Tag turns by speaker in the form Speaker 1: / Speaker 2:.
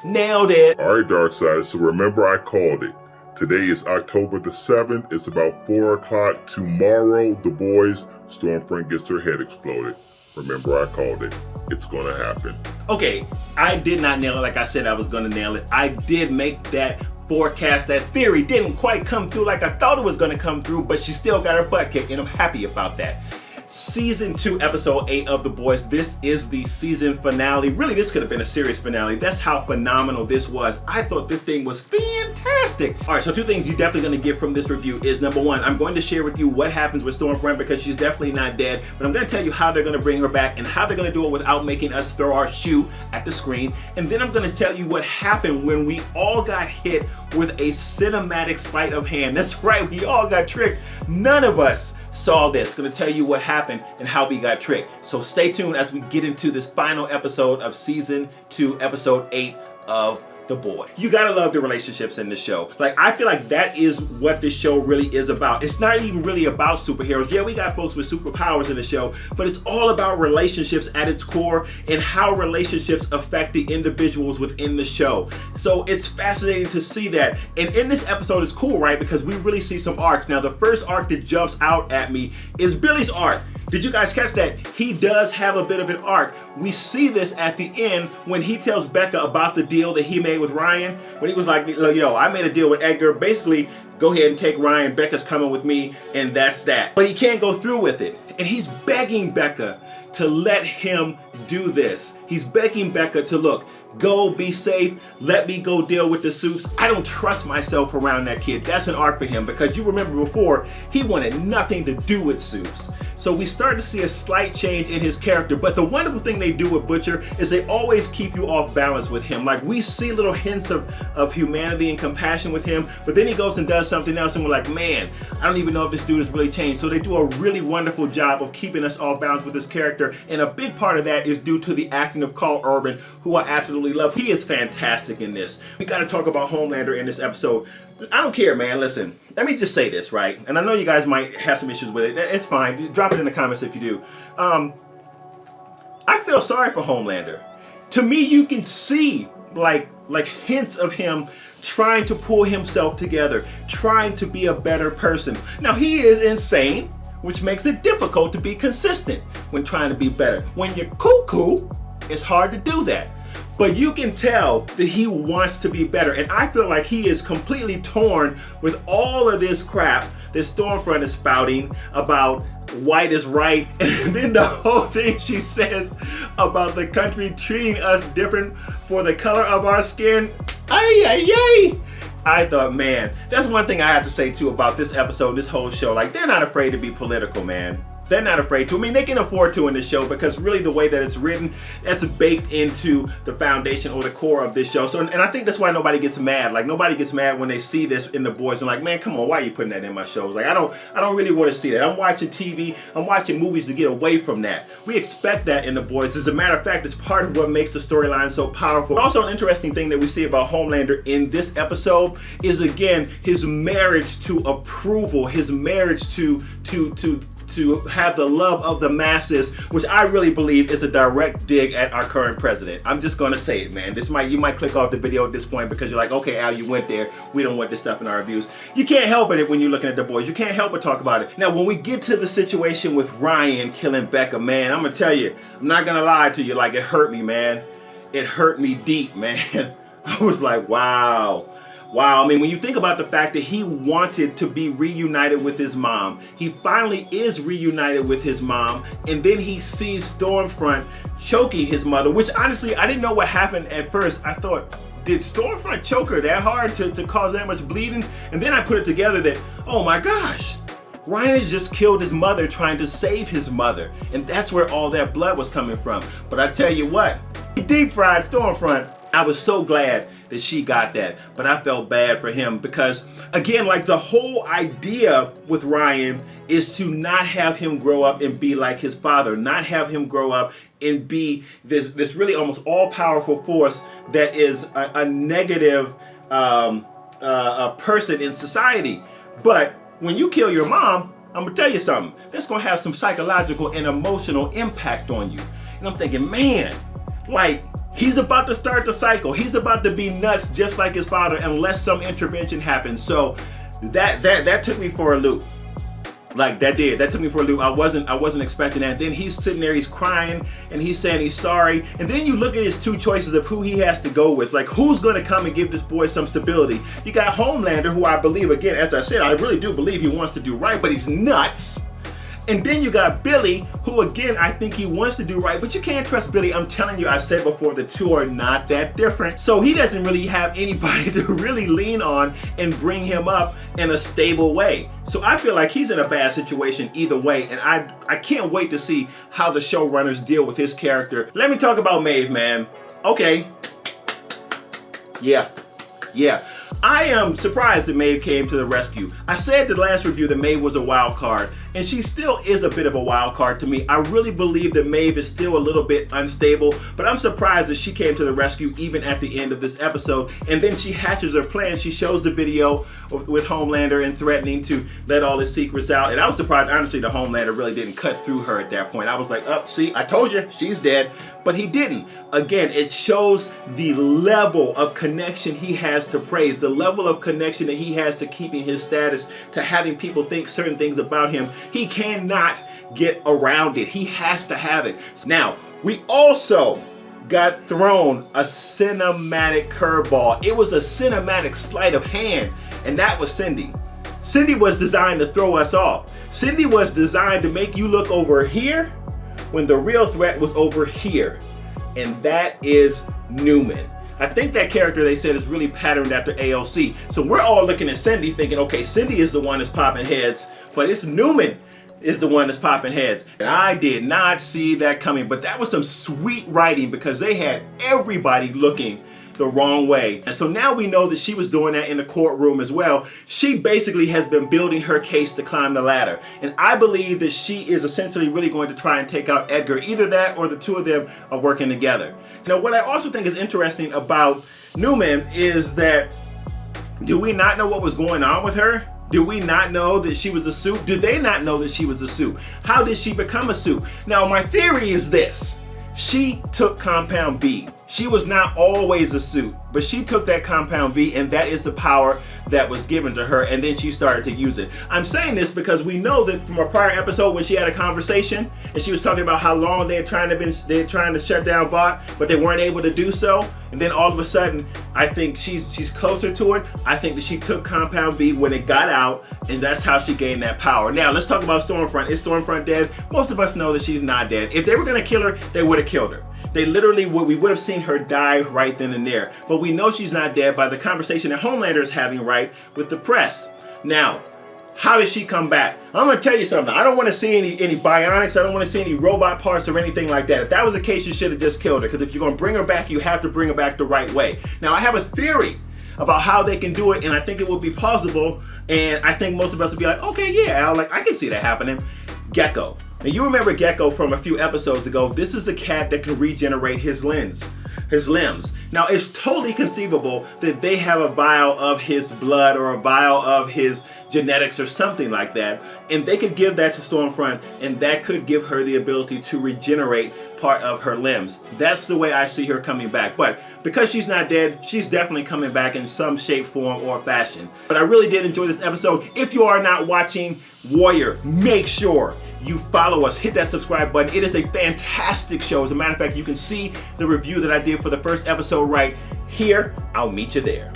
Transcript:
Speaker 1: Nailed it.
Speaker 2: Alright, Darkseid, so remember I called it. Today is October the 7th. It's about 4 o'clock. Tomorrow, the boys, Stormfront gets her head exploded. Remember I called it. It's gonna happen.
Speaker 1: Okay, I did not nail it like I said I was gonna nail it. I did make that forecast. That theory didn't quite come through like I thought it was gonna come through, but she still got her butt kicked, and I'm happy about that. Season 2, episode 8 of The Boys. This is the season finale. Really, this could have been a series finale. That's how phenomenal this was. I thought this thing was fantastic. All right, so 2 things you're definitely going to get from this review is, number 1, I'm going to share with you what happens with Stormfront because she's definitely not dead, but I'm going to tell you how they're going to bring her back and how they're going to do it without making us throw our shoe at the screen. And then I'm going to tell you what happened when we all got hit with a cinematic sleight of hand. That's right, we all got tricked. None of us saw this. Going to tell you what happened and how we got tricked. So stay tuned as we get into this final episode of season 2, episode 8 of The Boy. You gotta love the relationships in the show. Like, I feel like that is what this show really is about. It's not even really about superheroes. Yeah, we got folks with superpowers in the show, but it's all about relationships at its core and how relationships affect the individuals within the show. So it's fascinating to see that. And in this episode, it's cool, right? Because we really see some arcs. Now, the first arc that jumps out at me is Billy's arc. Did you guys catch that? He does have a bit of an arc. We see this at the end when he tells Becca about the deal that he made with Ryan. When he was like, yo, I made a deal with Edgar. Basically, go ahead and take Ryan. Becca's coming with me, and that's that. But he can't go through with it. And he's begging Becca to let him do this. He's begging Becca to, look, go, be safe, let me go deal with the Supes. I don't trust myself around that kid. That's an arc for him because you remember before, he wanted nothing to do with Supes. So we start to see a slight change in his character, but the wonderful thing they do with Butcher is they always keep you off balance with him. Like, we see little hints of humanity and compassion with him, but then he goes and does something else and we're like, man, I don't even know if this dude has really changed. So they do a really wonderful job of keeping us off balance with this character, and a big part of that is due to the acting of Carl Urban, who I absolutely love. He is fantastic in this. We got to talk about Homelander in this episode. I don't care, man. Listen, let me just say this, right? And I know you guys might have some issues with it. It's fine. Drop it in the comments if you do. I feel sorry for Homelander. To me, you can see like hints of him trying to pull himself together, trying to be a better person. Now, he is insane, which makes it difficult to be consistent when trying to be better. When you're cuckoo, it's hard to do that. But you can tell that he wants to be better. And I feel like he is completely torn with all of this crap that Stormfront is spouting about white is right. And then the whole thing she says about the country treating us different for the color of our skin. Ay, ay, ay. I thought, man, that's one thing I have to say too about this episode, this whole show. Like, they're not afraid to be political, man. They're not afraid to. I mean, they can afford to in this show because really the way that it's written, that's baked into the foundation or the core of this show. So, and I think that's why nobody gets mad. Like, nobody gets mad when they see this in The Boys. They're like, man, come on, why are you putting that in my shows? Like, I don't really want to see that. I'm watching TV. I'm watching movies to get away from that. We expect that in The Boys. As a matter of fact, it's part of what makes the storyline so powerful. Also, an interesting thing that we see about Homelander in this episode is, again, his marriage to approval, his marriage to have the love of the masses, which I really believe is a direct dig at our current president. I'm just gonna say it, man. You might click off the video at this point because you're like, okay, Al, you went there. We don't want this stuff in our reviews. You can't help it when you're looking at The Boys. You can't help but talk about it. Now, when we get to the situation with Ryan killing Becca, man, I'm gonna tell you, I'm not gonna lie to you, like, it hurt me, man. It hurt me deep, man. I was like, wow. Wow, I mean, when you think about the fact that he wanted to be reunited with his mom, he finally is reunited with his mom, and then he sees Stormfront choking his mother, which honestly, I didn't know what happened at first. I thought, did Stormfront choke her that hard to cause that much bleeding? And then I put it together that, oh my gosh, Ryan has just killed his mother trying to save his mother, and that's where all that blood was coming from. But I tell you what, he deep fried Stormfront. I was so glad that she got that, but I felt bad for him because, again, like, the whole idea with Ryan is to not have him grow up and be like his father, not have him grow up and be this really almost all-powerful force that is a negative a person in society. But when you kill your mom, I'm gonna tell you something, that's gonna have some psychological and emotional impact on you. And I'm thinking, man, like, He's about to start the cycle. He's about to be nuts just like his father unless some intervention happens. So that took me for a loop. Like that took me for a loop. I wasn't expecting that. Then he's sitting there, he's crying, and he's saying he's sorry. And then you look at his two choices of who he has to go with. Like, who's going to come and give this boy some stability? You got Homelander, who I believe, again, as I said, I really do believe he wants to do right, but he's nuts. And then you got Billy, who again, I think he wants to do right, but you can't trust Billy. I'm telling you, I've said before, the two are not that different. So he doesn't really have anybody to really lean on and bring him up in a stable way. So I feel like he's in a bad situation either way, and I can't wait to see how the showrunners deal with his character. Let me talk about Maeve, man. Okay. Yeah. I am surprised that Maeve came to the rescue. I said the last review that Maeve was a wild card, and she still is a bit of a wild card to me. I really believe that Maeve is still a little bit unstable, but I'm surprised that she came to the rescue even at the end of this episode. And then she hatches her plan. She shows the video with Homelander and threatening to let all his secrets out. And I was surprised, honestly, that Homelander really didn't cut through her at that point. I was like, see, I told you, she's dead. But he didn't. Again, it shows the level of connection he has to praise, the level of connection that he has to keeping his status, to having people think certain things about him. He cannot get around it. He has to have it. Now, we also got thrown a cinematic curveball. It was a cinematic sleight of hand, and that was Cindy. Cindy was designed to throw us off. Cindy was designed to make you look over here when the real threat was over here, and that is Newman. I think that character, they said, is really patterned after AOC. So we're all looking at Cindy thinking, okay, Cindy is the one that's popping heads, but it's Newman is the one that's popping heads. And I did not see that coming, but that was some sweet writing because they had everybody looking the wrong way. And so now we know that she was doing that in the courtroom as well. She basically has been building her case to climb the ladder. And I believe that she is essentially really going to try and take out Edgar. Either that or the two of them are working together. Now, what I also think is interesting about Newman is that, do we not know what was going on with her? Do we not know that she was a suit? Do they not know that she was a suit? How did she become a suit? Now, my theory is this. She took Compound B. She was not always a suit, but she took that Compound B, and that is the power that was given to her, and then she started to use it. I'm saying this because we know that from a prior episode when she had a conversation and she was talking about how long they had trying to shut down Vought, but they weren't able to do so. And then all of a sudden, I think she's closer to it. I think that she took Compound B when it got out, and that's how she gained that power. Now, let's talk about Stormfront. Is Stormfront dead? Most of us know that she's not dead. If they were going to kill her, they would have killed her. They literally we would have seen her die right then and there. But we know she's not dead by the conversation that Homelander is having right with the press. Now, how does she come back? I'm going to tell you something. I don't want to see any bionics. I don't want to see any robot parts or anything like that. If that was the case, you should have just killed her. Because if you're going to bring her back, you have to bring her back the right way. Now, I have a theory about how they can do it, and I think it will be plausible. And I think most of us will be like, okay, yeah, Al, like I can see that happening. Gecko. Now, you remember Gecko from a few episodes ago. This is the cat that can regenerate his limbs. Now, it's totally conceivable that they have a vial of his blood or a vial of his genetics or something like that, and they could give that to Stormfront, and that could give her the ability to regenerate part of her limbs. That's the way I see her coming back. But because she's not dead, she's definitely coming back in some shape, form, or fashion. But I really did enjoy this episode. If you are not watching Warrior, make sure you follow us, hit that subscribe button. It is a fantastic show. As a matter of fact, you can see the review that I did for the first episode right here. I'll meet you there.